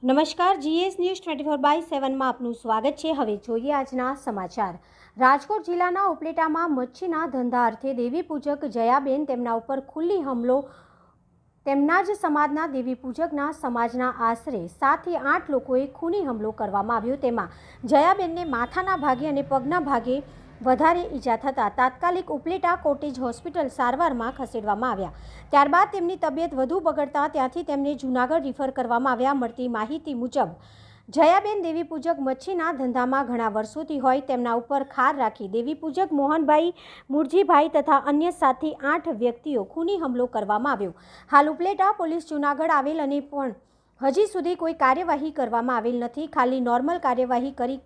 નમસ્કાર, GS news 24/7 માં આપનું સ્વાગત છે। હવે જોઈએ આજના સમાચાર। રાજકોટ જિલ્લાના ઉપલેટામાં મચ્છીના ધંધા અર્થે દેવી પૂજક જયાબેન તેમના ઉપર ખુલ્લી હુમલો તેમના જ સમાજના દેવી પૂજકના સમાજના આશરે 7 થી 8 લોકોએ ખૂની હુમલો કરવામાં આવ્યો। તેમાં જયાબેનને માથાના ભાગે અને પગના ભાગે વધારે ઈજા થતાં તાત્કાલિક ઉપલેટા કોટેજ હોસ્પિટલ સારવારમાં ખસેડવામાં આવ્યા। ત્યારબાદ તેમની તબિયત વધુ બગડતા ત્યાંથી તેમને જૂનાગઢ રિફર કરવામાં આવ્યા। મળતી માહિતી મુજબ જયાબેન દેવી પૂજક મચ્છીના ધંધામાં ઘણા વર્ષોથી હોય તેમના ઉપર ખાર રાખી દેવી પૂજક મોહનભાઈ, મુરજીભાઈ તથા અન્ય 7 થી 8 વ્યક્તિઓ ખૂની હુમલો કરવામાં આવ્યો। હાલ ઉપલેટા પોલીસ જૂનાગઢ આવેલ અને પણ હજી સુધી કોઈ કાર્યવાહી કરવામાં આવેલ નથી। ખાલી નોર્મલ કાર્યવાહી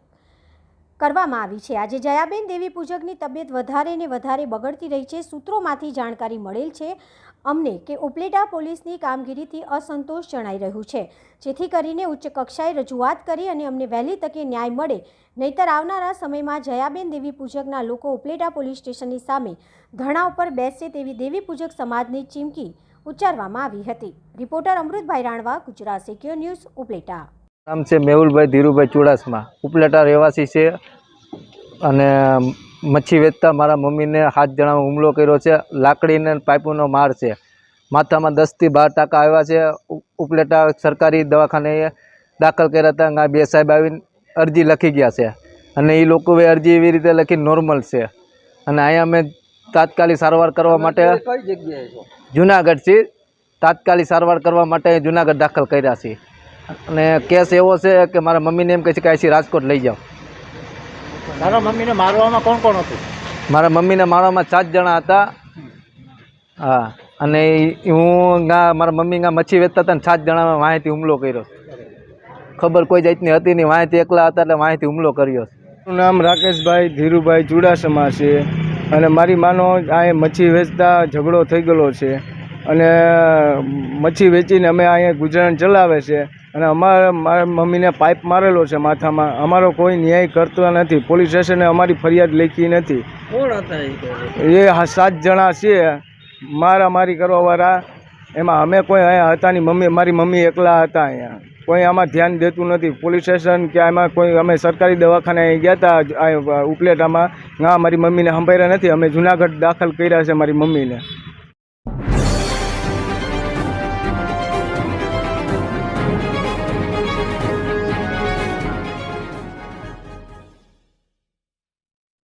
કરવામાં આવી છે। આજે જયાબેન દેવી પૂજકની તબિયત વધારે ને વધારે બગડતી રહી છે। સૂત્રોમાંથી જાણકારી મળેલ છે અમને કે ઉપલેટા પોલીસની કામગીરીથી અસંતોષ જણાઈ રહ્યું છે, જેથી કરીને ઉચ્ચ કક્ષાએ રજૂઆત કરી અને અમને વહેલી તકે ન્યાય મળે, નહીતર આવનારા સમયમાં જયાબેન દેવી પૂજકના લોકો ઉપલેટા પોલીસ સ્ટેશનની સામે ધરણા ઉપર બેસશે તેવી દેવી પૂજક સમાજની ચીમકી ઉચ્ચારવામાં આવી હતી। Reporter Amrutbhai Ranva, Gujarat secure news, Upleta. નામ છે મેહુલભાઈ ધીરુભાઈ ચુડાસમા, ઉપલેટા રહેવાસી છે અને મચ્છી વેચતા મારા મમ્મીને 7 જણાનો હુમલો કર્યો છે। લાકડીને પાઇપોનો માર છે। માથામાં 10 થી 12 ટાંકા આવ્યા છે। ઉપલેટા સરકારી દવાખાને દાખલ કર્યા હતા। આ 2 સાહેબ આવીને અરજી લખી ગયા છે અને એ લોકોએ અરજી એવી રીતે લખી નોર્મલ છે અને અહીંયા અમે તાત્કાલિક સારવાર કરવા માટે જૂનાગઢ છીએ, તાત્કાલિક સારવાર કરવા માટે જૂનાગઢ દાખલ કર્યા છીએ અને કેસ એવો છે કે મારા મમ્મીને એમ કહે છે કે અહીંથી રાજકોટ લઈ જાઓ। તારા મમ્મીને મારવામાં કોણ કોણ હતું? મારા મમ્મીને મારવામાં 7 જણા હતા। હા, અને હું મારા મમ્મી મચ્છી વેચતા હતા ને 7 જણામાં વાંહેથી હુમલો કર્યો। ખબર કોઈ જાતની હતી નહીં, વાંહેથી એકલા હતા એટલે વાંહેથી હુમલો કર્યો। મારું નામ રાકેશભાઈ ધીરુભાઈ ચુડાસમા છે અને મારી માનો અહીંયા મચ્છી વેચતા ઝઘડો થઈ ગયેલો છે અને મચ્છી વેચીને અમે અહીંયા ગુજરાન ચલાવે છે અને મારા મમ્મીને પાઇપ મારેલો છે માથામાં। અમારો કોઈ ન્યાય કરતો નથી। પોલીસ સ્ટેશને અમારી ફરિયાદ લખી નથી। કોણ હતા એ 7 જણા છે મારામારી કરવાવાળા। એમાં અમે કોઈ અહીંયા હતા નહીં। મારી મમ્મી એકલા હતા અહીંયા। કોઈ આમાં ધ્યાન દેતું નથી। પોલીસ સ્ટેશન કે આમાં કોઈ અમે સરકારી દવાખાને ગયા હતા ઉપલેટામાં, મારી મમ્મીને સંભાળ્યા નથી। અમે જૂનાગઢ દાખલ કર્યા છે મારી મમ્મીને।